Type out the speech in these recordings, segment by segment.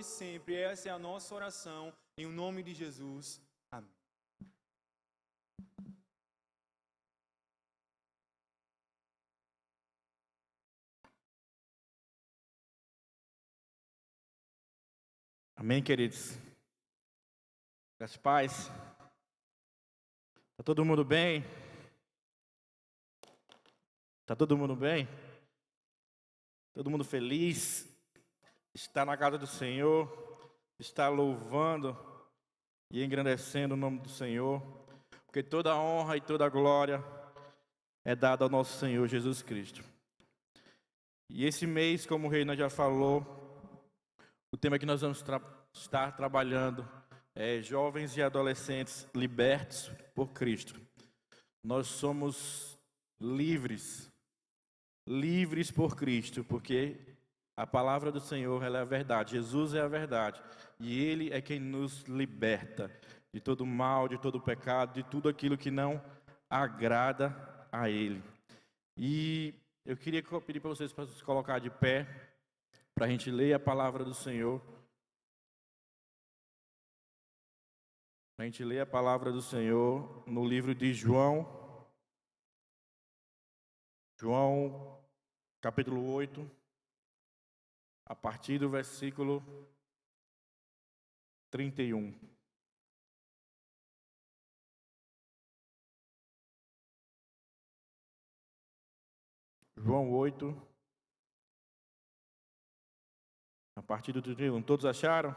sempre. Essa é a nossa oração, em nome de Jesus. Amém. Amém, queridos? Graças a paz. Tá todo mundo bem? Tá todo mundo bem? Todo mundo feliz? Está na casa do Senhor? Está louvando e engrandecendo o nome do Senhor? Porque toda a honra e toda a glória é dada ao nosso Senhor Jesus Cristo. E esse mês, como o Reina já falou, o tema que nós vamos estar trabalhando é jovens e adolescentes libertos por Cristo. Nós somos livres por Cristo, porque a palavra do Senhor, ela é a verdade. Jesus é a verdade. E Ele é quem nos liberta de todo mal, de todo pecado, de tudo aquilo que não agrada a Ele. E eu queria pedir para vocês se colocar de pé, para a gente ler a palavra do Senhor. A gente lê a palavra do Senhor no livro de João, capítulo 8, a partir do versículo 31. João 8, a partir do 31. Todos acharam?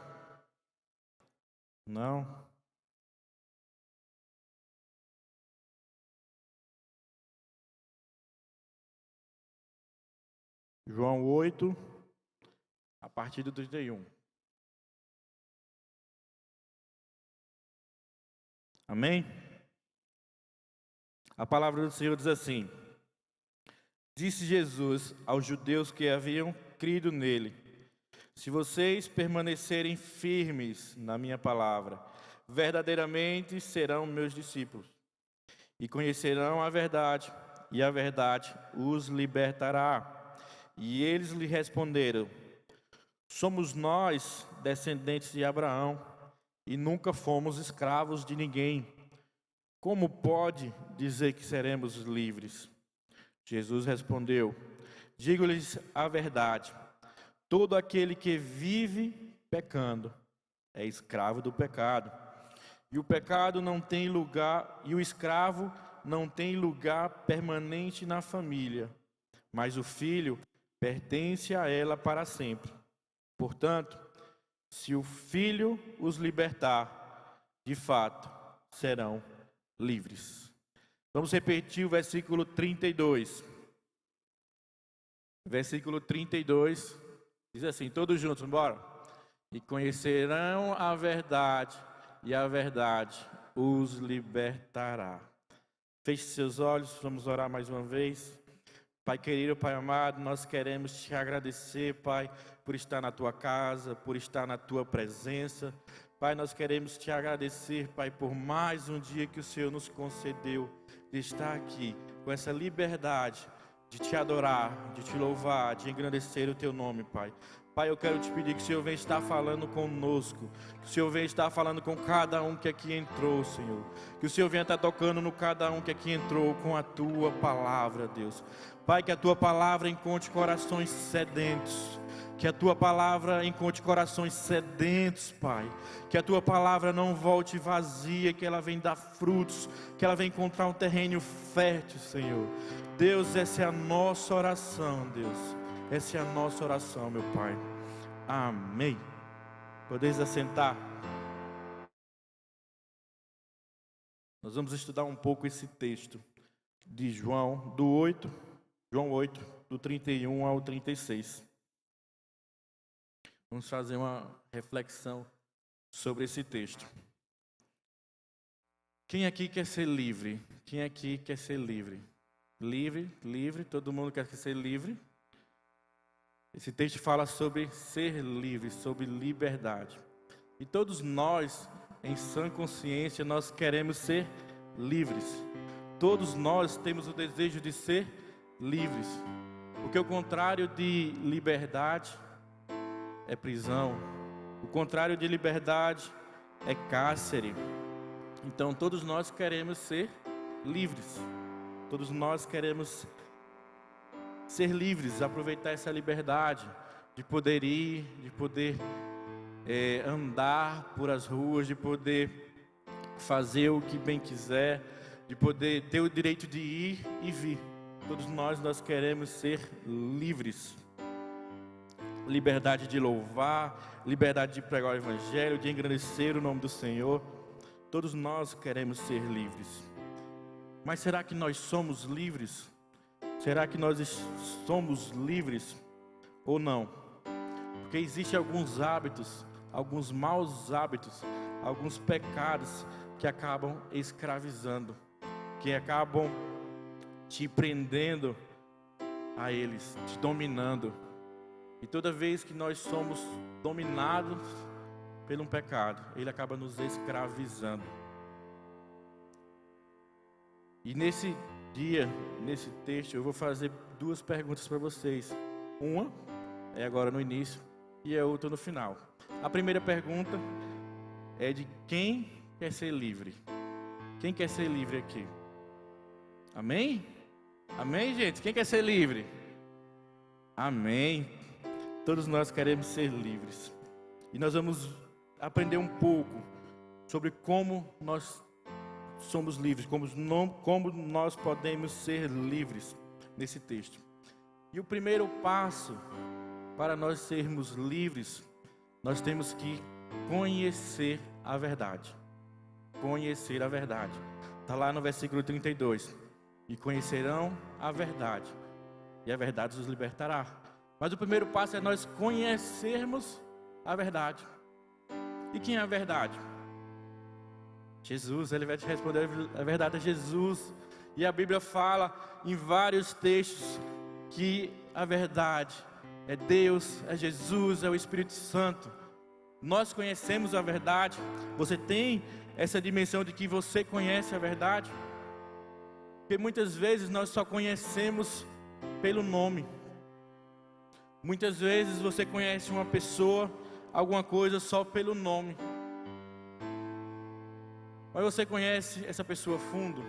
Não? João 8, a partir do 31. Amém? A palavra do Senhor diz assim: Disse Jesus aos judeus que haviam crido nele: Se vocês permanecerem firmes na minha palavra, verdadeiramente serão meus discípulos, e conhecerão a verdade, e a verdade os libertará. E eles lhe responderam: Somos nós, descendentes de Abraão, e nunca fomos escravos de ninguém. Como pode dizer que seremos livres? Jesus respondeu: Digo-lhes a verdade. Todo aquele que vive pecando é escravo do pecado. E o pecado não tem lugar, e o escravo não tem lugar permanente na família, mas o filho pertence a ela para sempre. Portanto, se o Filho os libertar, de fato, serão livres. Vamos repetir o versículo 32. Versículo 32, diz assim, todos juntos, bora. E conhecerão a verdade, e a verdade os libertará. Feche seus olhos, vamos orar mais uma vez. Pai querido, Pai amado, nós queremos te agradecer, Pai, por estar na tua casa, por estar na tua presença. Pai, nós queremos te agradecer, Pai, por mais um dia que o Senhor nos concedeu de estar aqui, com essa liberdade de te adorar, de te louvar, de engrandecer o teu nome, Pai. Pai, eu quero te pedir que o Senhor venha estar falando conosco, que o Senhor venha estar falando com cada um que aqui entrou, Senhor. Que o Senhor venha estar tocando no cada um que aqui entrou com a tua palavra, Deus. Pai, que a tua palavra encontre corações sedentos. Que a tua palavra encontre corações sedentos, Pai. Que a tua palavra não volte vazia, que ela venha dar frutos, que ela venha encontrar um terreno fértil, Senhor. Deus, essa é a nossa oração, Deus. Essa é a nossa oração, meu Pai. Amém. Podeis assentar. Nós vamos estudar um pouco esse texto de João 8, do 31 ao 36. Vamos fazer uma reflexão sobre esse texto. Quem aqui quer ser livre? Quem aqui quer ser livre? Livre, todo mundo quer ser livre. Esse texto fala sobre ser livre, sobre liberdade. E todos nós, em sã consciência, nós queremos ser livres. Todos nós temos o desejo de ser livres. Porque o contrário de liberdade é prisão, O contrário de liberdade é cárcere. Então todos nós queremos ser livres. Todos nós queremos ser livres, aproveitar essa liberdade de poder ir, de poder andar por as ruas, de poder fazer o que bem quiser, de poder ter o direito de ir e vir. Todos nós queremos ser livres. Liberdade de louvar, liberdade de pregar o Evangelho, de engrandecer o nome do Senhor. Todos nós queremos ser livres. Mas será que nós somos livres? Será que nós somos livres ou não? Porque existem alguns hábitos, alguns maus hábitos, alguns pecados que acabam escravizando, que acabam te prendendo a eles, te dominando. E toda vez que nós somos dominados pelo pecado, ele acaba nos escravizando. E nesse dia, nesse texto, eu vou fazer duas perguntas para vocês. Uma é agora no início e a outra no final. A primeira pergunta é de quem quer ser livre. Quem quer ser livre aqui? Amém? Amém, gente? Quem quer ser livre? Amém. Todos nós queremos ser livres. E nós vamos aprender um pouco sobre como nós somos livres, como nós podemos ser livres nesse texto. E o primeiro passo para nós sermos livres, nós temos que conhecer a verdade. Conhecer a verdade. Está lá no versículo 32. E conhecerão a verdade, e a verdade os libertará. Mas o primeiro passo é nós conhecermos a verdade. E quem é a verdade? Jesus. Ele vai te responder a verdade é Jesus. E a Bíblia fala em vários textos que a verdade é Deus, é Jesus, é o Espírito Santo. Nós conhecemos a verdade. Você tem essa dimensão de que você conhece a verdade? Porque muitas vezes nós só conhecemos pelo nome. Muitas vezes você conhece uma pessoa, alguma coisa só pelo nome. Mas você conhece essa pessoa a fundo?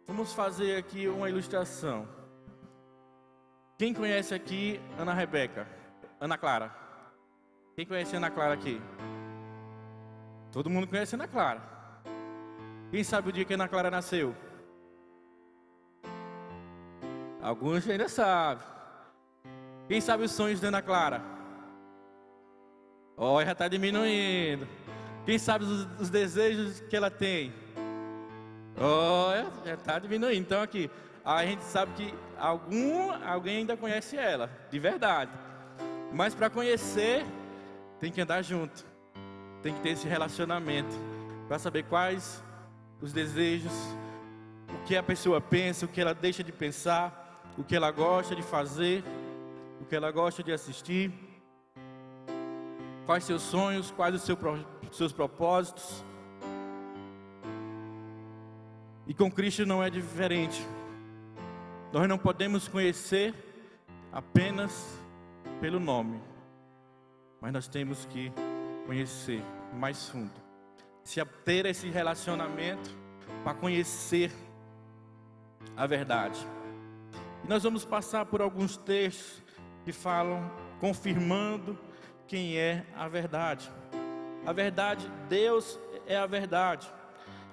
Vamos fazer aqui uma ilustração. Quem conhece aqui Ana Rebeca? Ana Clara? Quem conhece Ana Clara aqui? Todo mundo conhece Ana Clara. Quem sabe o dia que Ana Clara nasceu? Alguns ainda sabem. Quem sabe os sonhos da Ana Clara? Olha, já está diminuindo. Quem sabe os desejos que ela tem? Olha, já está diminuindo. Então aqui, a gente sabe que alguém ainda conhece ela, de verdade. Mas para conhecer, tem que andar junto. Tem que ter esse relacionamento. Para saber quais os desejos, o que a pessoa pensa, o que ela deixa de pensar, o que ela gosta de fazer, o que ela gosta de assistir, quais seus sonhos, quais os seus propósitos. E com Cristo não é diferente. Nós não podemos conhecer apenas pelo nome, mas nós temos que conhecer mais fundo. Se ter esse relacionamento para conhecer a verdade. E nós vamos passar por alguns textos que falam, confirmando quem é a verdade. A verdade, Deus é a verdade.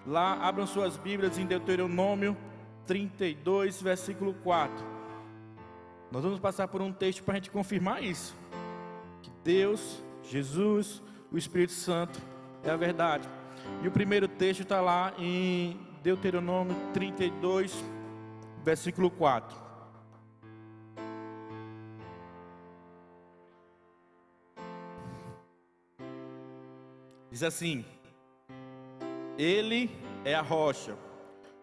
Lá, abram suas Bíblias em Deuteronômio 32, versículo 4. Nós vamos passar por um texto para a gente confirmar isso. Que Deus, Jesus, o Espírito Santo é a verdade. E o primeiro texto está lá em Deuteronômio 32, versículo 4. Diz assim: Ele é a rocha,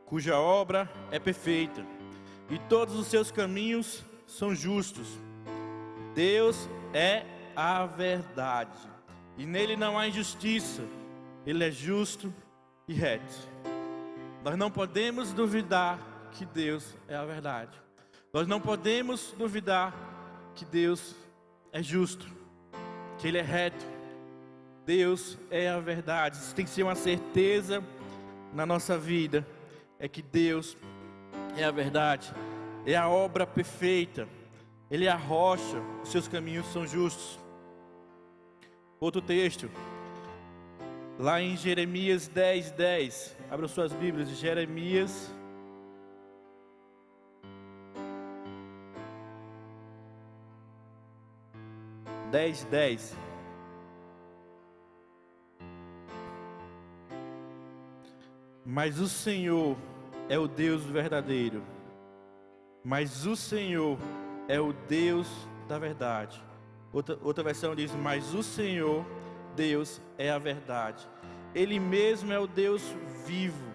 cuja obra é perfeita, e todos os seus caminhos são justos. Deus é a verdade, e nele não há injustiça. Ele é justo e reto. Nós não podemos duvidar que Deus é a verdade. Nós não podemos duvidar que Deus é justo, que Ele é reto. Deus é a verdade. Isso tem que ser uma certeza na nossa vida, é que Deus é a verdade, é a obra perfeita, Ele é a rocha, os seus caminhos são justos. Outro texto, lá em Jeremias 10:10, abram suas Bíblias, Jeremias 10:10. Mas o Senhor é o Deus verdadeiro. Mas o Senhor é o Deus da verdade. Outra versão diz: mas o Senhor, Deus, é a verdade. Ele mesmo é o Deus vivo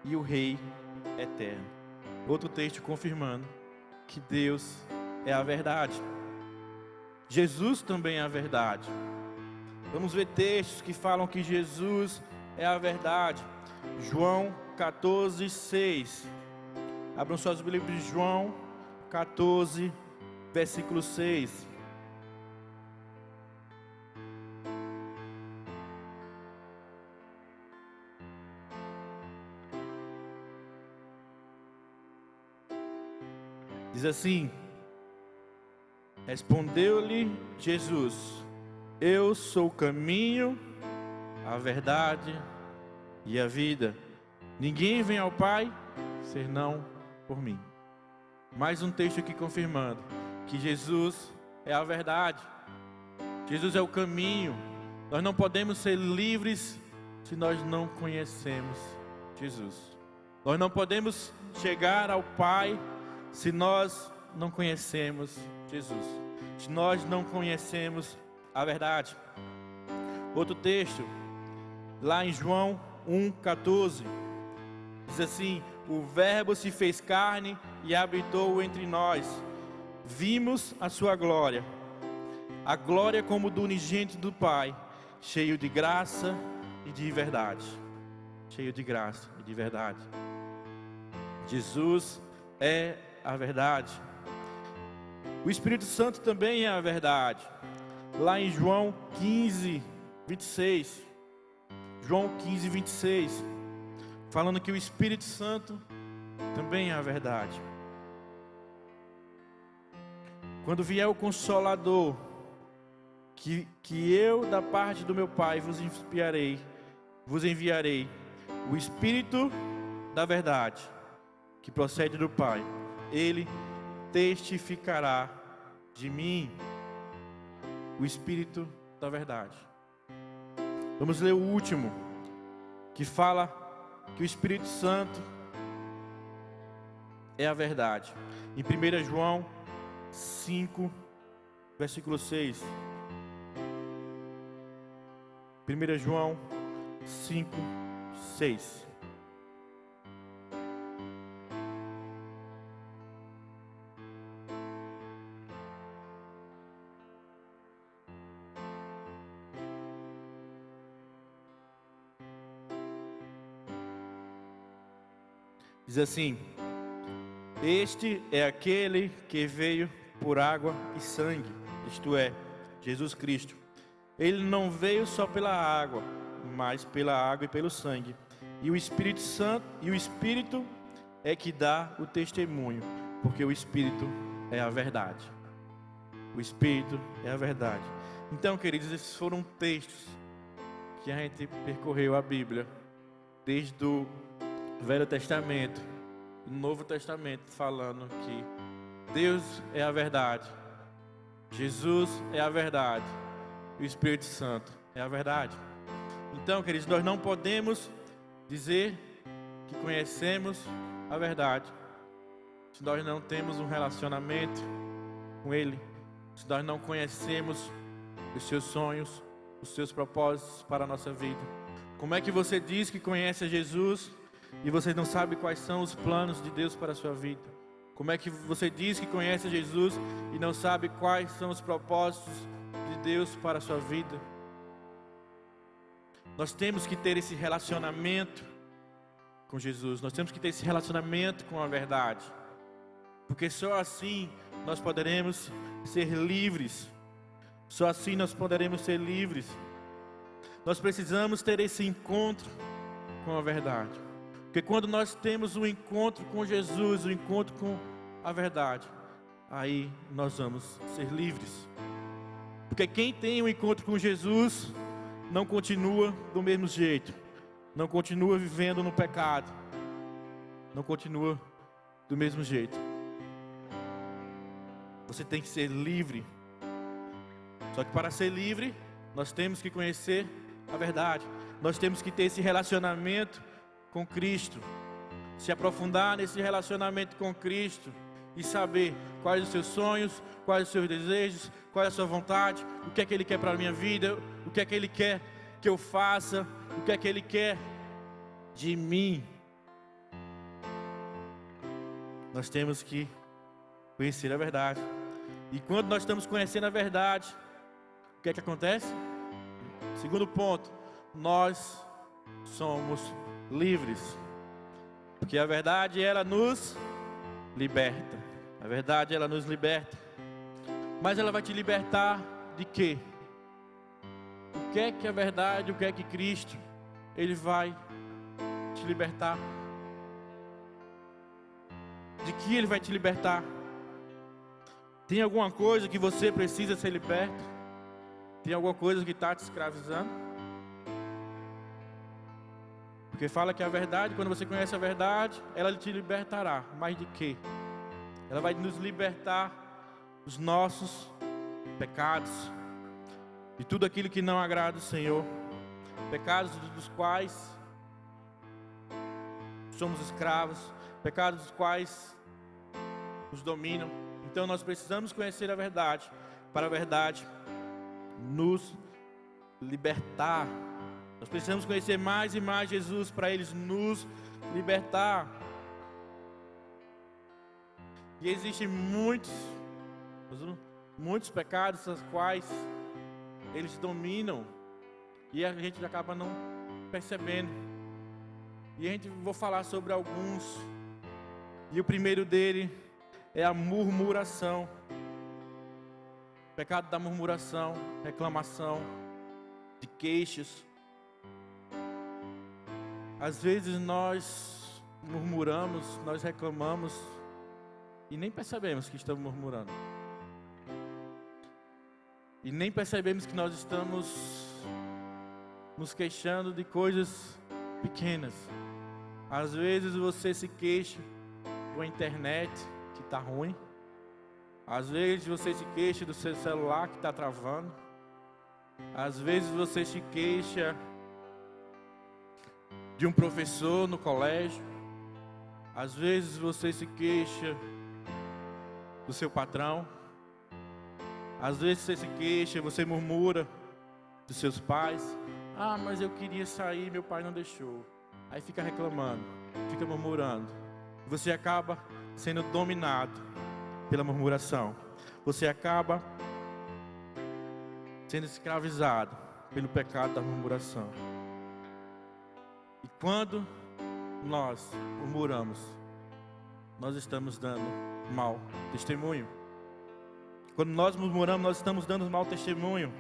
e o Rei eterno. Outro texto confirmando que Deus é a verdade. Jesus também é a verdade. Vamos ver textos que falam que Jesus é a verdade. João 14:6. Abram suas Bíblias, João 14, versículo 6. Diz assim: respondeu-lhe Jesus: eu sou o caminho, a verdade e a vida. Ninguém vem ao Pai senão por mim. Mais um texto aqui confirmando que Jesus é a verdade. Jesus é o caminho. Nós não podemos ser livres se nós não conhecemos Jesus. Nós não podemos chegar ao Pai se nós não conhecemos Jesus. Se nós não conhecemos a verdade. Outro texto, lá em João 1:14, diz assim: o Verbo se fez carne e habitou entre nós. Vimos a sua glória, a glória como do unigênito do Pai, cheio de graça e de verdade. Cheio de graça e de verdade. Jesus é a verdade. O Espírito Santo também é a verdade. Lá em João 15:26. João 15:26. Falando que o Espírito Santo também é a verdade. Quando vier o Consolador, que eu da parte do meu Pai vos enviarei, o Espírito da verdade, que procede do Pai, Ele testificará de mim. O Espírito da verdade. Vamos ler o último, que fala que o Espírito Santo é a verdade. Em 1 João 5, versículo 6. 1 João 5, 6. Diz assim: este é aquele que veio por água e sangue, isto é, Jesus Cristo. Ele não veio só pela água, mas pela água e pelo sangue. E o Espírito Santo, e o Espírito é que dá o testemunho, porque o Espírito é a verdade. O Espírito é a verdade. Então, queridos, esses foram textos que a gente percorreu a Bíblia, desde o Velho Testamento, o Novo Testamento, falando que Deus é a verdade, Jesus é a verdade, e o Espírito Santo é a verdade. Então, queridos, nós não podemos dizer que conhecemos a verdade se nós não temos um relacionamento com Ele, se nós não conhecemos os seus sonhos, os seus propósitos para a nossa vida. Como é que você diz que conhece a Jesus e você não sabe quais são os planos de Deus para a sua vida? Como é que você diz que conhece Jesus e não sabe quais são os propósitos de Deus para a sua vida? Nós temos que ter esse relacionamento com Jesus. Nós temos que ter esse relacionamento com a verdade. Porque só assim nós poderemos ser livres Só assim nós poderemos ser livres. Nós precisamos ter esse encontro com a verdade. Porque quando nós temos um encontro com Jesus, um encontro com a verdade, aí nós vamos ser livres. Porque quem tem um encontro com Jesus não continua do mesmo jeito, não continua vivendo no pecado, não continua do mesmo jeito. Você tem que ser livre. Só que para ser livre, nós temos que conhecer a verdade. Nós temos que ter esse relacionamento com Cristo, se aprofundar nesse relacionamento com Cristo e saber quais os seus sonhos, quais os seus desejos, qual é a sua vontade, o que é que Ele quer para a minha vida, o que é que Ele quer que eu faça, o que é que Ele quer de mim. Nós temos que conhecer a verdade. E quando nós estamos conhecendo a verdade, o que é que acontece? Segundo ponto, nós somos livres. Porque a verdade, ela nos liberta. A verdade, ela nos liberta. Mas ela vai te libertar de quê? O que é que a verdade, o que é que Cristo, Ele vai te libertar? De que Ele vai te libertar? Tem alguma coisa que você precisa ser liberto? Tem alguma coisa que está te escravizando? Porque fala que a verdade, quando você conhece a verdade, ela te libertará. Mas de quê? Ela vai nos libertar dos nossos pecados, de tudo aquilo que não agrada o Senhor, pecados dos quais somos escravos, pecados dos quais nos dominam. Então nós precisamos conhecer a verdade, para a verdade nos libertar. Nós precisamos conhecer mais e mais Jesus para Ele nos libertar. E existem muitos pecados os quais eles dominam e a gente acaba não percebendo. E a gente vou falar sobre alguns. E o primeiro dele é a murmuração. O pecado da murmuração, reclamação, de queixas. Às vezes nós murmuramos, nós reclamamos e nem percebemos que estamos murmurando. E nem percebemos que nós estamos nos queixando de coisas pequenas. Às vezes você se queixa com a internet que está ruim. Às vezes você se queixa do seu celular que está travando. Às vezes você se queixa de um professor no colégio. Às vezes você se queixa do seu patrão. Às vezes você se queixa, você murmura dos seus pais. Ah, mas eu queria sair, meu pai não deixou. Aí fica reclamando, fica murmurando. Você acaba sendo dominado pela murmuração. Você acaba sendo escravizado pelo pecado da murmuração. E quando nós murmuramos, nós estamos dando mau testemunho. Quando nós murmuramos, nós estamos dando mau testemunho.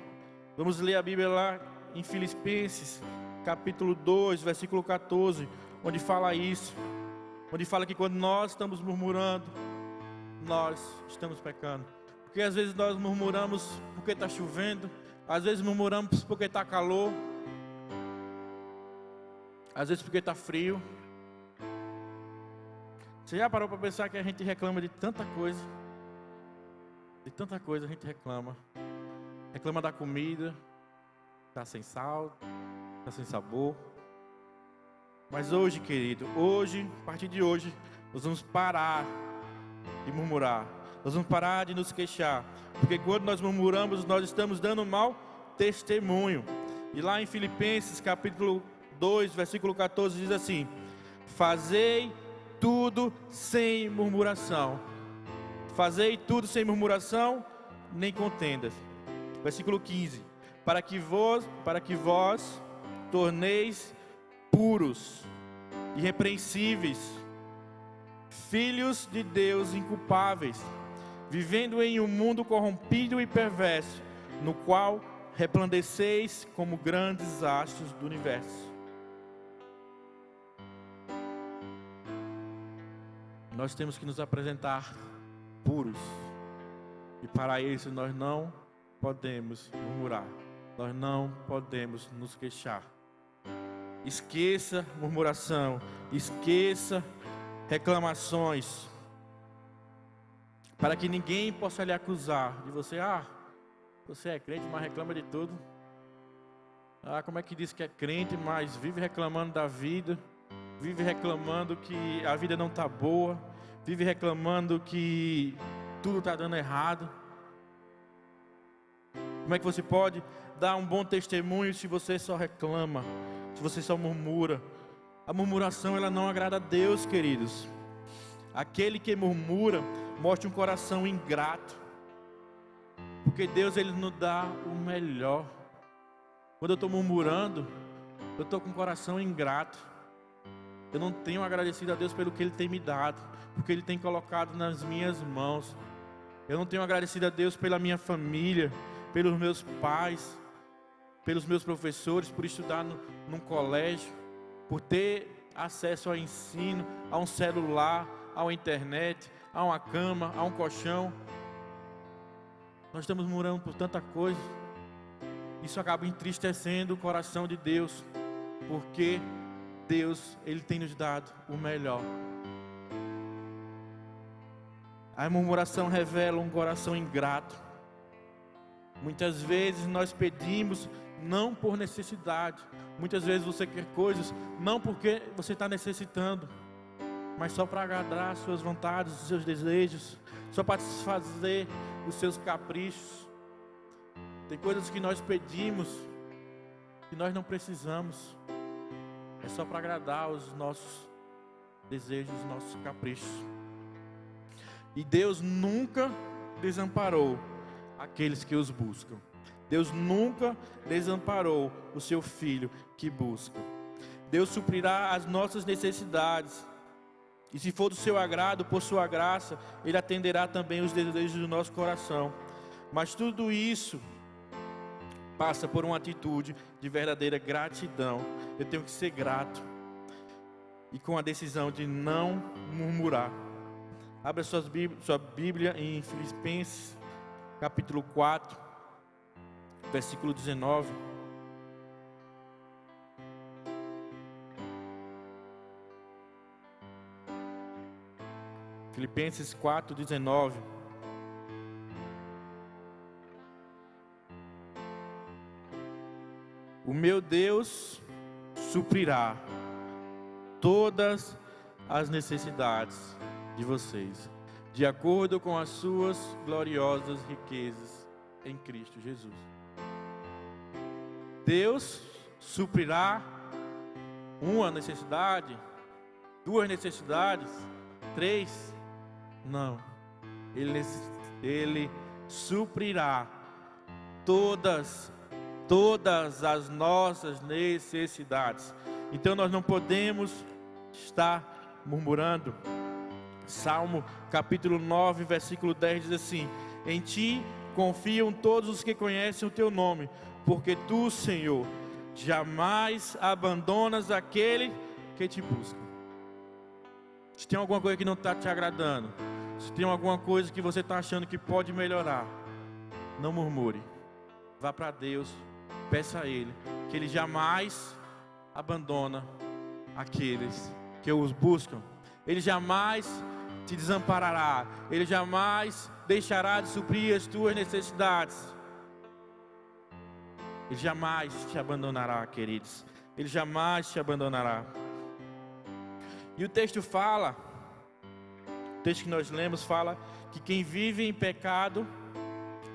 Vamos ler a Bíblia lá em Filipenses, capítulo 2, versículo 14, onde fala isso. Onde fala que quando nós estamos murmurando, nós estamos pecando. Porque às vezes nós murmuramos porque está chovendo, às vezes murmuramos porque está calor, às vezes porque está frio. Você já parou para pensar que a gente reclama de tanta coisa? De tanta coisa a gente reclama. Reclama da comida, está sem sal, está sem sabor. Mas hoje, querido, a partir de hoje, nós vamos parar de murmurar. Nós vamos parar de nos queixar. Porque quando nós murmuramos, nós estamos dando mau testemunho. E lá em Filipenses, capítulo 2, versículo 14, diz assim: fazei tudo sem murmuração. Fazei tudo sem murmuração, nem contendas. Versículo 15: para que vós torneis puros, irrepreensíveis, filhos de Deus inculpáveis, vivendo em um mundo corrompido e perverso, no qual resplandeceis como grandes astros do universo. Nós temos que nos apresentar puros. E para isso nós não podemos murmurar. Nós não podemos nos queixar. Esqueça murmuração. Esqueça reclamações. Para que ninguém possa lhe acusar de você. Você é crente, mas reclama de tudo. Como é que diz que é crente, mas vive reclamando da vida. Vive reclamando que a vida não está boa. Vive reclamando que tudo está dando errado. Como é que você pode dar um bom testemunho se você só reclama? Se você só murmura? A murmuração, ela não agrada a Deus, queridos. Aquele que murmura mostra um coração ingrato. Porque Deus, Ele nos dá o melhor. Quando eu estou murmurando, eu estou com o coração ingrato. Eu não tenho agradecido a Deus pelo que Ele tem me dado, porque Ele tem colocado nas minhas mãos. Eu não tenho agradecido a Deus pela minha família, pelos meus pais, pelos meus professores, por estudar num colégio, por ter acesso ao ensino, a um celular, a uma internet, a uma cama, a um colchão. Nós estamos murmurando por tanta coisa. Isso acaba entristecendo o coração de Deus, porque Deus, Ele tem nos dado o melhor. A murmuração revela um coração ingrato. Muitas vezes nós pedimos não por necessidade. Muitas vezes você quer coisas não porque você está necessitando, mas só para agradar as suas vontades, os seus desejos, só para satisfazer os seus caprichos. Tem coisas que nós pedimos que nós não precisamos. É só para agradar os nossos desejos, os nossos caprichos. E Deus nunca desamparou aqueles que os buscam. Deus nunca desamparou o seu filho que busca. Deus suprirá as nossas necessidades. E se for do seu agrado, por sua graça, Ele atenderá também os desejos do nosso coração. Mas tudo isso passa por uma atitude de verdadeira gratidão. Eu tenho que ser grato. E com a decisão de não murmurar. Abra sua Bíblia em Filipenses, capítulo 4, versículo 19. Filipenses 4, 19. O meu Deus suprirá todas as necessidades de vocês, de acordo com as suas gloriosas riquezas em Cristo Jesus. Deus suprirá uma necessidade, duas necessidades, três? Não. Ele suprirá todas as nossas necessidades. Então nós não podemos estar murmurando. Salmo capítulo 9, versículo 10 diz assim: em ti confiam todos os que conhecem o teu nome, porque tu, Senhor, jamais abandonas aquele que te busca. Se tem alguma coisa que não está te agradando, se tem alguma coisa que você está achando que pode melhorar, não murmure. Vá para Deus, peça a Ele, que Ele jamais abandona aqueles que os buscam. Ele jamais te desamparará. Ele jamais deixará de suprir as tuas necessidades. Ele jamais te abandonará, queridos. Ele jamais te abandonará. E o texto fala, o texto que nós lemos fala que quem vive em pecado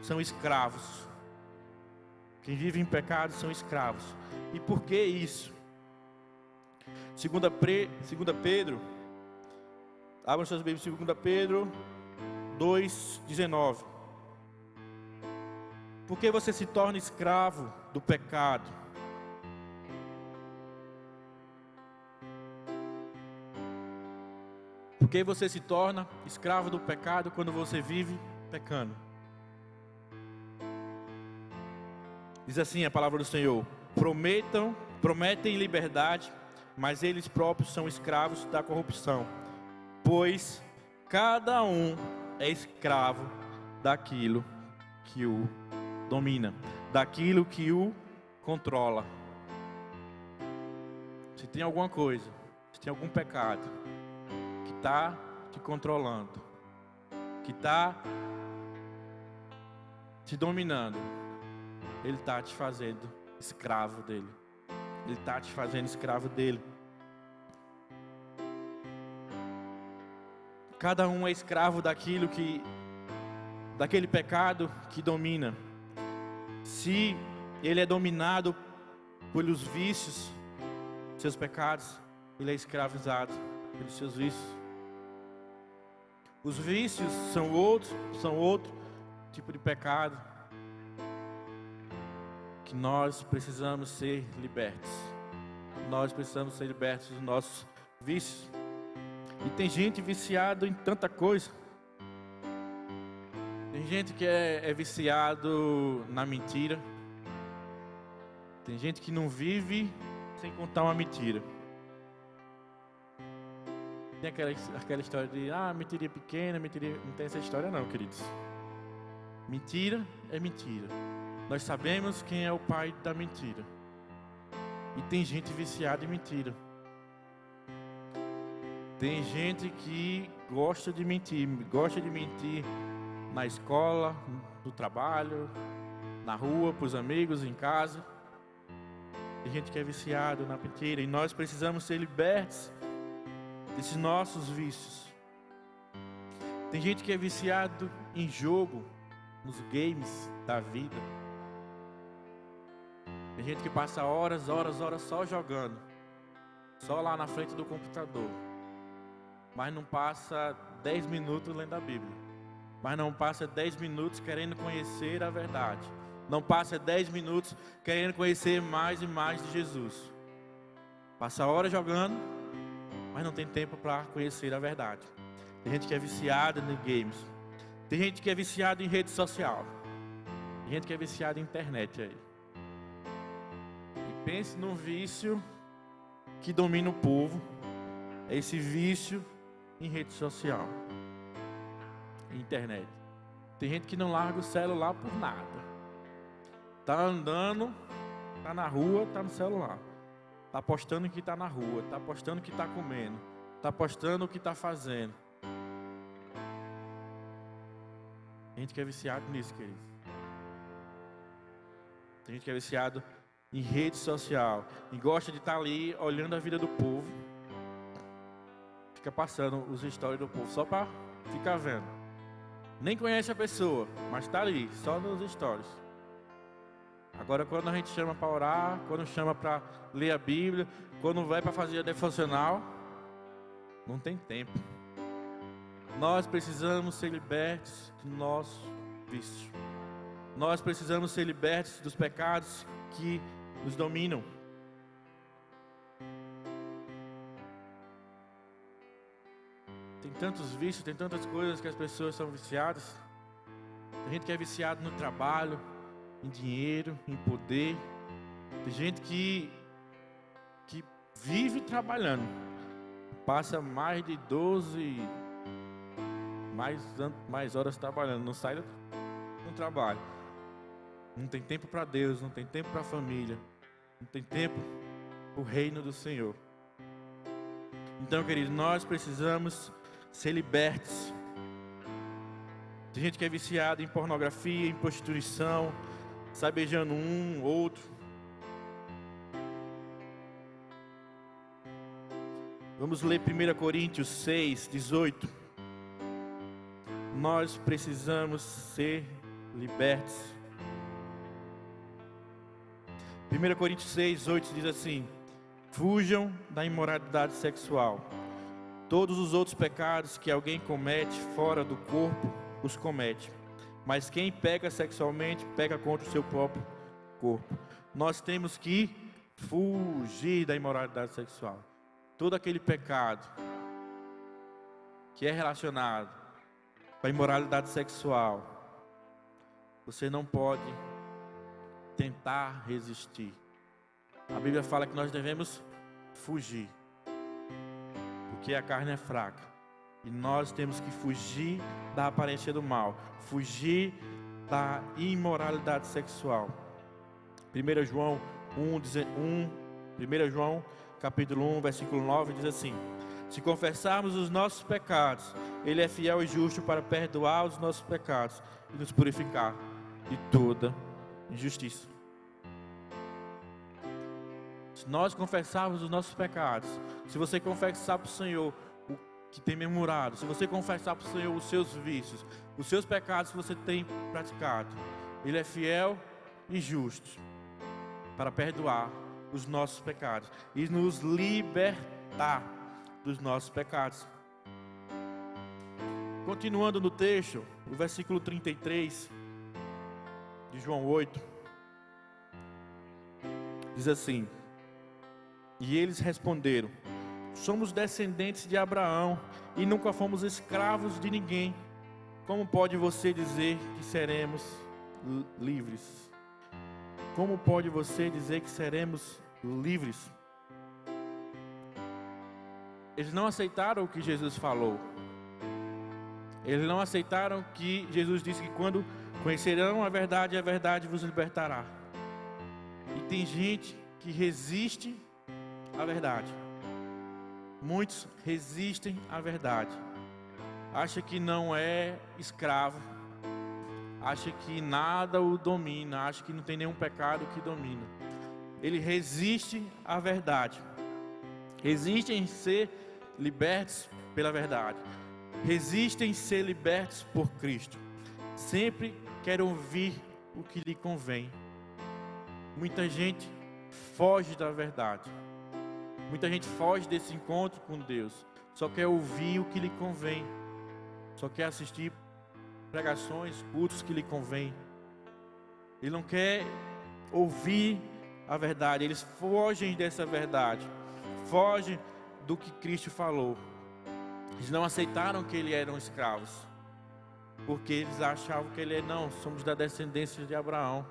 são escravos. Quem vive em pecado são escravos. E por que isso? Segunda Pedro, abram suas Bíblias, 2 Pedro 2,19. Por que você se torna escravo do pecado? Por que você se torna escravo do pecado quando você vive pecando? Diz assim a palavra do Senhor: prometem liberdade, mas eles próprios são escravos da corrupção, pois cada um é escravo daquilo que o domina, daquilo que o controla. Se tem alguma coisa, se tem algum pecado que está te controlando, que está te dominando, ele está te fazendo escravo dele. Ele está te fazendo escravo dele. Cada um é escravo daquele pecado que domina. Se ele é dominado pelos vícios, seus pecados, ele é escravizado pelos seus vícios. Os vícios são outro tipo de pecado que nós precisamos ser libertos. Nós precisamos ser libertos dos nossos vícios. E tem gente viciada em tanta coisa. Tem gente que é viciado na mentira. Tem gente que não vive sem contar uma mentira. Tem aquela história de mentirinha pequena, mentirinha... Não tem essa história não, queridos. Mentira é mentira. Nós sabemos quem é o pai da mentira. E tem gente viciada em mentira. Tem gente que gosta de mentir na escola, no trabalho, na rua, para os amigos, em casa. Tem gente que é viciado na mentira e nós precisamos ser libertos desses nossos vícios. Tem gente que é viciado em jogo, nos games da vida. Tem gente que passa horas só jogando, só lá na frente do computador. Mas não passa 10 minutos lendo a Bíblia. Mas não passa 10 minutos querendo conhecer a verdade. Não passa 10 minutos querendo conhecer mais e mais de Jesus. Passa horas jogando, mas não tem tempo para conhecer a verdade. Tem gente que é viciada em games. Tem gente que é viciada em rede social. Tem gente que é viciada em internet aí. E pense num vício que domina o povo. É esse vício em rede social, internet. Tem gente que não larga o celular por nada. Tá andando, tá na rua, tá no celular. Tá postando que tá na rua, tá postando que tá comendo, tá postando o que tá fazendo. Tem gente que é viciado nisso, querido. Tem gente que é viciado em rede social e gosta de estar ali olhando a vida do povo. Fica passando os stories do povo só para ficar vendo. Nem conhece a pessoa, mas está ali, só nos stories. Agora quando a gente chama para orar, quando chama para ler a Bíblia, quando vai para fazer a devocional, não tem tempo. Nós precisamos ser libertos do nosso vício. Nós precisamos ser libertos dos pecados que nos dominam. Tem tantos vícios, tem tantas coisas que as pessoas são viciadas. Tem gente que é viciada no trabalho, em dinheiro, em poder. Tem gente que vive trabalhando. Passa mais de 12 mais horas trabalhando, não sai do trabalho. Não tem tempo para Deus, não tem tempo para a família, não tem tempo para o reino do Senhor. Então, queridos, nós precisamos ser libertos. Tem gente que é viciada em pornografia, em prostituição, sai beijando um, outro. Vamos ler 1 Coríntios 6, 18. Nós precisamos ser libertos. 1 Coríntios 6, 8 diz assim: fujam da imoralidade sexual. Todos os outros pecados que alguém comete fora do corpo, os comete. Mas quem peca sexualmente, peca contra o seu próprio corpo. Nós temos que fugir da imoralidade sexual. Todo aquele pecado que é relacionado com a imoralidade sexual, você não pode tentar resistir. A Bíblia fala que nós devemos fugir, porque a carne é fraca. E nós temos que fugir da aparência do mal, fugir da imoralidade sexual. 1 João 1 João capítulo 1, versículo 9 diz assim: se confessarmos os nossos pecados, Ele é fiel e justo para perdoar os nossos pecados e nos purificar de toda injustiça. Se nós confessarmos os nossos pecados, se você confessar para o Senhor o que tem memorado, se você confessar para o Senhor os seus vícios, os seus pecados que você tem praticado, Ele é fiel e justo para perdoar os nossos pecados e nos libertar dos nossos pecados. Continuando no texto, o versículo 33 de João 8 diz assim: e eles responderam: somos descendentes de Abraão e nunca fomos escravos de ninguém. Como pode você dizer que seremos livres? Como pode você dizer que seremos livres? Eles não aceitaram o que Jesus falou. Eles não aceitaram que Jesus disse que quando conhecerão a verdade vos libertará. E tem gente que resiste à verdade. Muitos resistem à verdade. Acha que não é escravo. Acha que nada o domina. Acha que não tem nenhum pecado que domina. Ele resiste à verdade. Resiste em ser libertos pela verdade. Resiste em ser libertos por Cristo. Sempre quer ouvir o que lhe convém. Muita gente foge da verdade. Muita gente foge desse encontro com Deus. Só quer ouvir o que lhe convém. Só quer assistir pregações, cultos que lhe convém. Ele não quer ouvir a verdade. Eles fogem dessa verdade. Fogem do que Cristo falou. Eles não aceitaram que eles eram escravos. Porque eles achavam que ele não, somos da descendência de Abraão.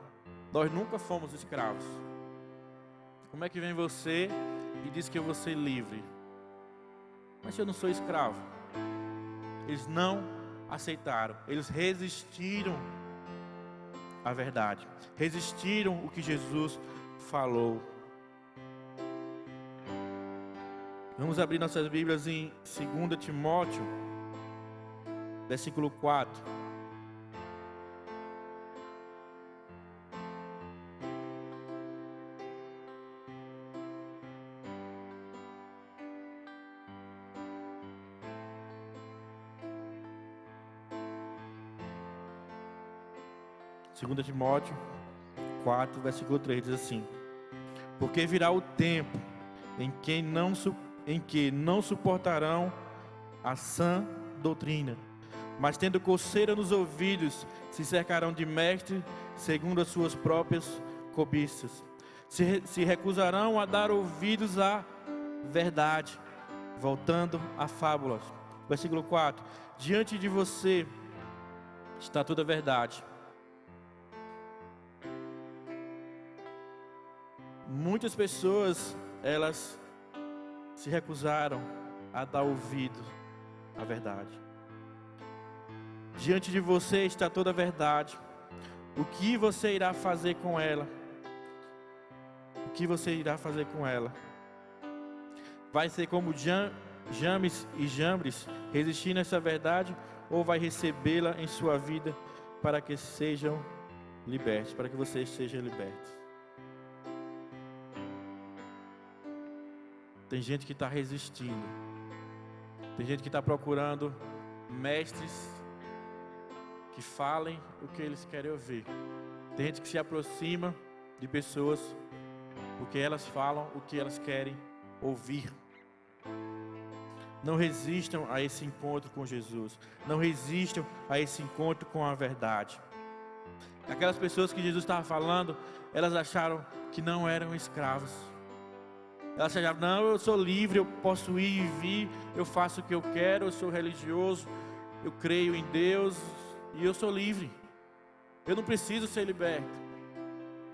Nós nunca fomos escravos. Como é que vem você e diz que eu vou ser livre? Mas eu não sou escravo. Eles não aceitaram. Eles resistiram à verdade. Resistiram o que Jesus falou. Vamos abrir nossas Bíblias em 2 Timóteo, versículo 4. Segunda Timóteo 4, versículo 3 diz assim: porque virá o tempo em que não suportarão a sã doutrina, mas tendo coceira nos ouvidos, se cercarão de mestres segundo as suas próprias cobiças. Se recusarão a dar ouvidos à verdade, voltando a fábulas. Versículo 4: diante de você está toda a verdade. Muitas pessoas, elas se recusaram a dar ouvido à verdade. Diante de você está toda a verdade. O que você irá fazer com ela? O que você irá fazer com ela? Vai ser como James e Jambres, resistindo a essa verdade, ou vai recebê-la em sua vida para que sejam libertos, para que vocês sejam libertos? Tem gente que está resistindo. Tem gente que está procurando mestres que falem o que eles querem ouvir. Tem gente que se aproxima de pessoas porque elas falam o que elas querem ouvir. Não resistam a esse encontro com Jesus. Não resistam a esse encontro com a verdade. Aquelas pessoas que Jesus estava falando, elas acharam que não eram escravos. Elas achavam, não, eu sou livre, eu posso ir e vir, eu faço o que eu quero, eu sou religioso, eu creio em Deus e eu sou livre. Eu não preciso ser liberto.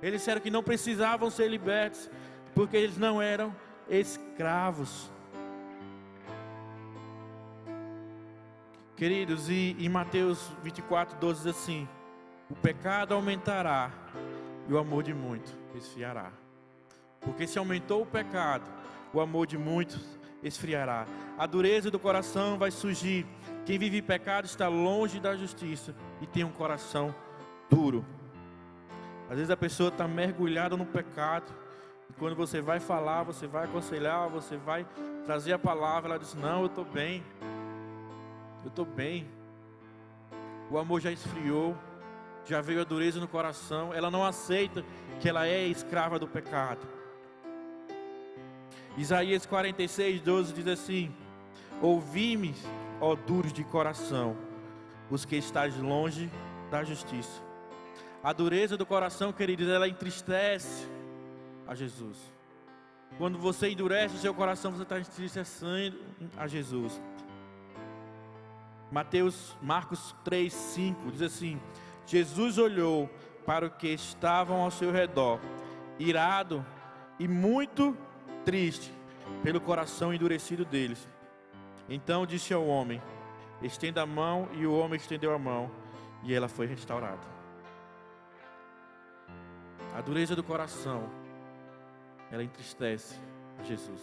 Eles disseram que não precisavam ser libertos, porque eles não eram escravos. Queridos, e em Mateus 24:12 diz assim: o pecado aumentará e o amor de muitos esfriará. Porque se aumentou o pecado, o amor de muitos esfriará. A dureza do coração vai surgir. Quem vive em pecado está longe da justiça e tem um coração duro. Às vezes a pessoa está mergulhada no pecado, e quando você vai falar, você vai aconselhar, você vai trazer a palavra, ela diz: não, eu estou bem. Eu estou bem. O amor já esfriou, já veio a dureza no coração. Ela não aceita que ela é escrava do pecado. Isaías 46:12 diz assim: ouvi-me, ó duros de coração, os que estáis longe da justiça. A dureza do coração, queridos, ela entristece a Jesus. Quando você endurece o seu coração, você está entristecendo a Jesus. Marcos 3:5 diz assim: Jesus olhou para os que estavam ao seu redor, irado e muito triste pelo coração endurecido deles. Então disse ao homem: estenda a mão. E o homem estendeu a mão, e ela foi restaurada. A dureza do coração, ela entristece a Jesus.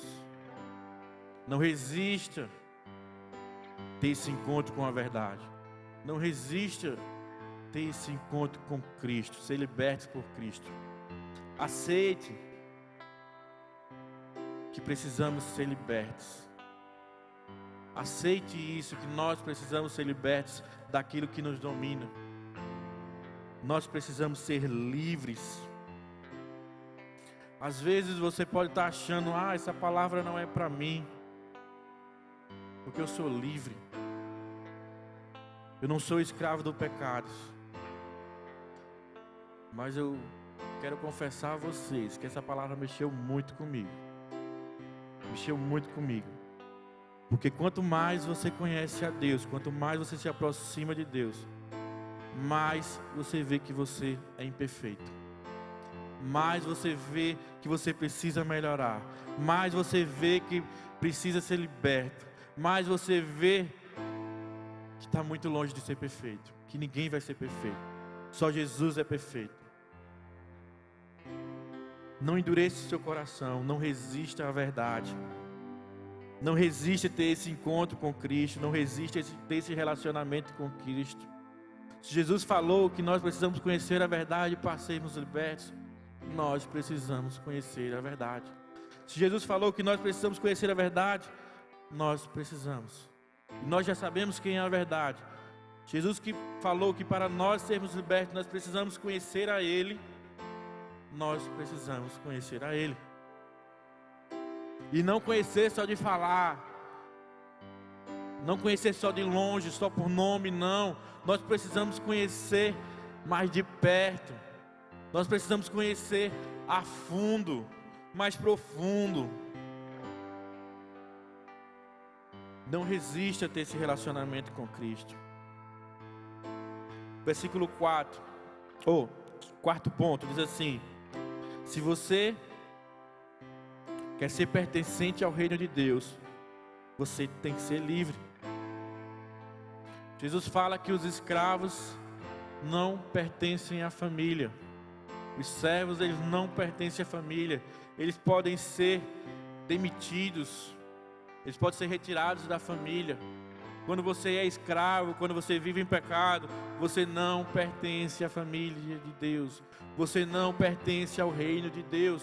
Não resista ter esse encontro com a verdade. Não resista ter esse encontro com Cristo, ser liberto por Cristo. Aceite que precisamos ser libertos. Aceite isso, que nós precisamos ser libertos daquilo que nos domina. Nós precisamos ser livres. Às vezes você pode estar achando: essa palavra não é para mim, porque eu sou livre. Eu não sou escravo do pecado. Mas eu quero confessar a vocês que essa palavra mexeu muito comigo. Mexeu muito comigo. Porque quanto mais você conhece a Deus, quanto mais você se aproxima de Deus, mais você vê que você é imperfeito. Mais você vê que você precisa melhorar. Mais você vê que precisa ser liberto. Mais você vê que está muito longe de ser perfeito. Que ninguém vai ser perfeito. Só Jesus é perfeito. Não endureça o seu coração. Não resista à verdade. Não resista a ter esse encontro com Cristo. Não resista a ter esse relacionamento com Cristo. Se Jesus falou que nós precisamos conhecer a verdade para sermos libertos, nós precisamos conhecer a verdade. Se Jesus falou que nós precisamos conhecer a verdade, nós precisamos. E nós já sabemos quem é a verdade. Jesus que falou que para nós sermos libertos, nós precisamos conhecer a Ele. Nós precisamos conhecer a Ele. E não conhecer só de falar. Não conhecer só de longe, só por nome, não. Nós precisamos conhecer mais de perto. Nós precisamos conhecer a fundo, mais profundo. Não resista a ter esse relacionamento com Cristo. Versículo 4, quarto ponto, diz assim: se você quer ser pertencente ao reino de Deus, você tem que ser livre. Jesus fala que os escravos não pertencem à família. Os servos, eles não pertencem à família. Eles podem ser demitidos. Eles podem ser retirados da família. Quando você é escravo, quando você vive em pecado, você não pertence à família de Deus. Você não pertence ao reino de Deus.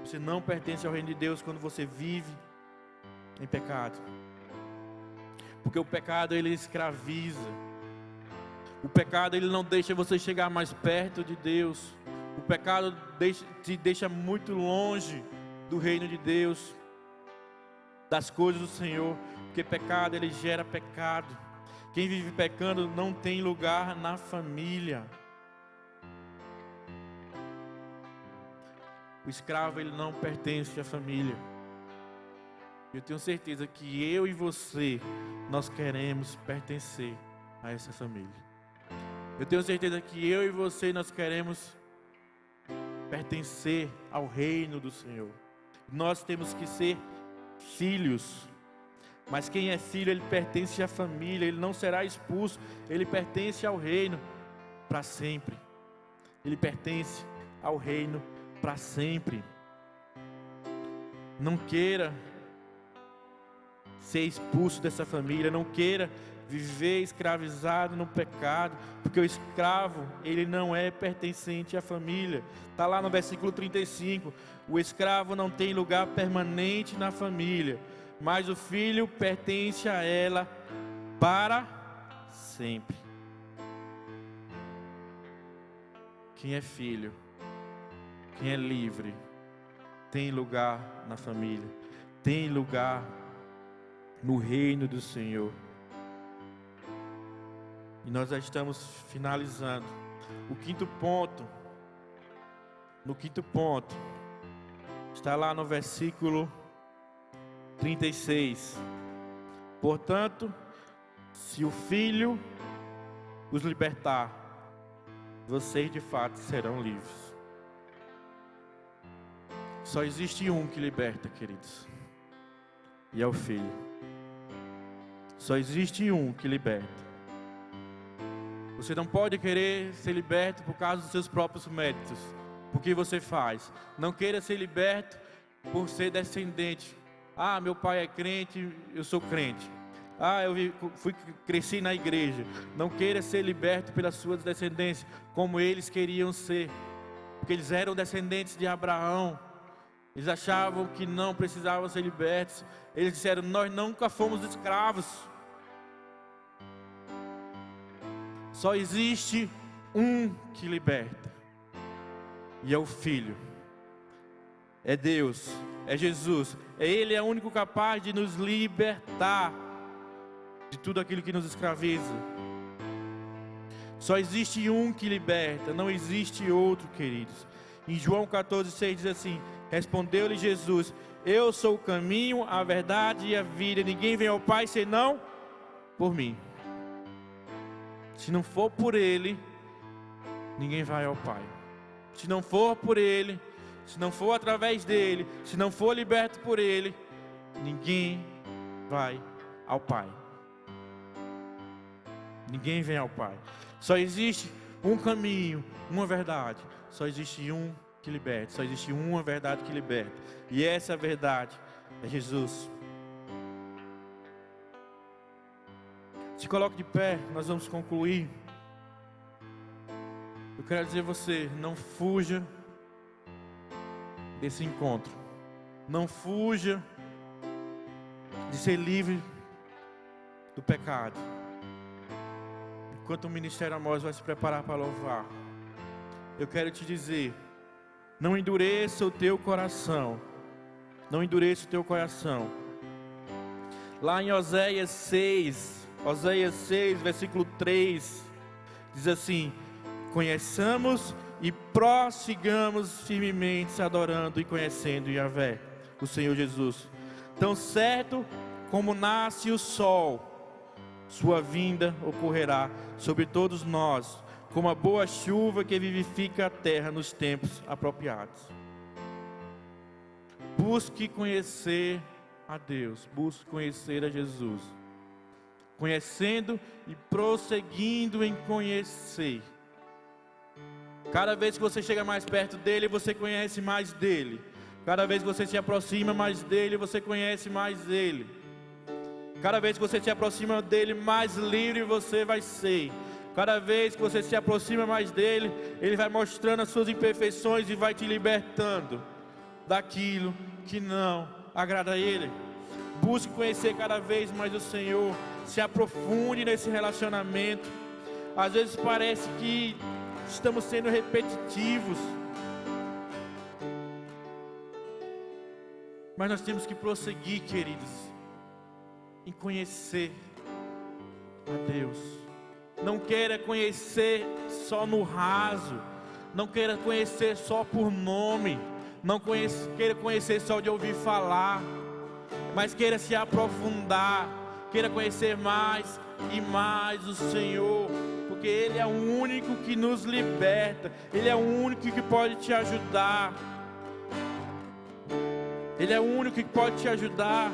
Você não pertence ao reino de Deus quando você vive em pecado. Porque o pecado, ele escraviza. O pecado, ele não deixa você chegar mais perto de Deus. O pecado te deixa muito longe do reino de Deus, das coisas do Senhor. Porque pecado, ele gera pecado. Quem vive pecando não tem lugar na família. O escravo, ele não pertence à família. Eu tenho certeza que eu e você, nós queremos pertencer a essa família. Eu tenho certeza que eu e você, nós queremos pertencer ao reino do Senhor. Nós temos que ser filhos. Mas quem é filho, ele pertence à família, ele não será expulso, ele pertence ao reino para sempre. Ele pertence ao reino para sempre. Não queira ser expulso dessa família, não queira viver escravizado no pecado, porque o escravo, ele não é pertencente à família. Está lá no versículo 35, o escravo não tem lugar permanente na família, mas o filho pertence a ela para sempre. Quem é filho, quem é livre, tem lugar na família, tem lugar no reino do Senhor. E nós já estamos finalizando. No quinto ponto, está lá no versículo 36. Portanto, se o Filho os libertar, vocês de fato serão livres. Só existe um que liberta, queridos, e é o Filho. Só existe um que liberta. Você não pode querer ser liberto por causa dos seus próprios méritos, por que você faz. Não queira ser liberto por ser descendente. Ah, meu pai é crente, eu sou crente. Ah, cresci na igreja. Não queira ser liberto pelas suas descendências, como eles queriam ser, porque eles eram descendentes de Abraão. Eles achavam que não precisavam ser libertos. Eles disseram: nós nunca fomos escravos. Só existe um que liberta, e é o Filho. É Deus, é Jesus. Ele é o único capaz de nos libertar de tudo aquilo que nos escraviza. Só existe um que liberta, não existe outro, queridos. Em João 14,6 diz assim: respondeu-lhe Jesus: eu sou o caminho, a verdade e a vida. Ninguém vem ao Pai senão por mim. Se não for por Ele, ninguém vai ao Pai. Se não for por Ele, se não for através dEle, se não for liberto por Ele, ninguém vai ao Pai. Ninguém vem ao Pai. Só existe um caminho, uma verdade. Só existe um que liberta. Só existe uma verdade que liberta. E essa verdade é Jesus. Se coloque de pé, nós vamos concluir. Eu quero dizer a você: não fuja desse encontro. Não fuja de ser livre do pecado. Enquanto o Ministério Amós vai se preparar para louvar, eu quero te dizer: não endureça o teu coração. Não endureça o teu coração. Lá em Oséias 6, versículo 3, diz assim: conheçamos e prossigamos firmemente adorando e conhecendo Yahvé, o Senhor Jesus. Tão certo como nasce o sol, sua vinda ocorrerá sobre todos nós, como a boa chuva que vivifica a terra nos tempos apropriados. Busque conhecer a Deus, busque conhecer a Jesus. Conhecendo e prosseguindo em conhecer. Cada vez que você chega mais perto dele, você conhece mais dele. Cada vez que você se aproxima mais dele, você conhece mais ele. Cada vez que você se aproxima dele, mais livre você vai ser. Cada vez que você se aproxima mais dele, ele vai mostrando as suas imperfeições e vai te libertando daquilo que não agrada a ele. Busque conhecer cada vez mais o Senhor. Se aprofunde nesse relacionamento. Às vezes parece que estamos sendo repetitivos, mas nós temos que prosseguir, queridos, em conhecer a Deus. Não queira conhecer só no raso. Não queira conhecer só por nome. Não queira conhecer só de ouvir falar, mas queira se aprofundar. Queira conhecer mais e mais o Senhor, porque porque Ele é o único que nos liberta. Ele é o único que pode te ajudar. Ele é o único que pode te ajudar.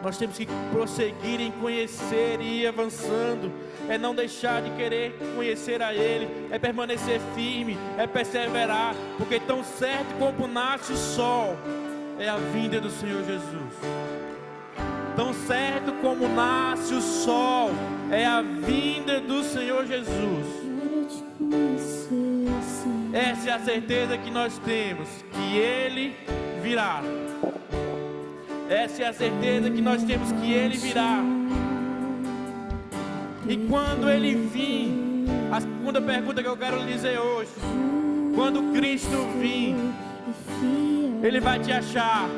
Nós temos que prosseguir em conhecer e ir avançando. É não deixar de querer conhecer a Ele. É permanecer firme, é perseverar. Porque tão certo como nasce o sol, é a vinda do Senhor Jesus. Tão certo como nasce o sol, é a vinda do Senhor Jesus. Essa é a certeza que nós temos, que Ele virá. Essa é a certeza que nós temos, que Ele virá. E quando Ele vir, a segunda pergunta que eu quero lhe dizer hoje: quando Cristo vir, Ele vai te achar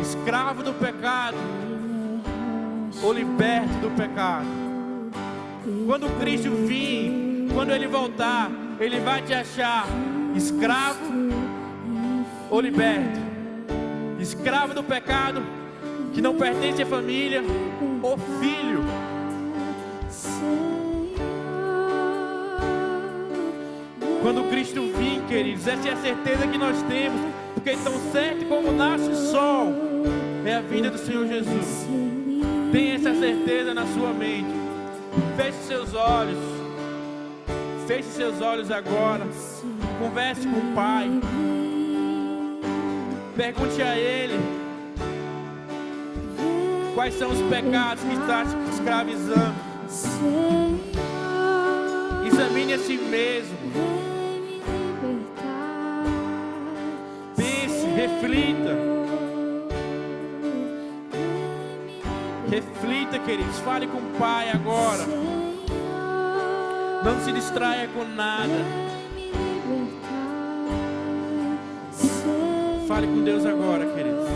escravo do pecado ou liberto do pecado? Quando Cristo vir, quando Ele voltar, Ele vai te achar escravo ou liberto? Escravo do pecado, que não pertence à família, ou filho? Quando Cristo vir, queridos, essa é a certeza que nós temos, porque tão certo como nasce o sol, é a vinda do Senhor Jesus. Tenha essa certeza na sua mente. Feche seus olhos. Feche seus olhos agora. Converse com o Pai. Pergunte a Ele quais são os pecados que estão te escravizando. Examine a si mesmo. Pense, reflita. Reflita, queridos. Fale com o Pai agora. Não se distraia com nada. Fale com Deus agora, queridos.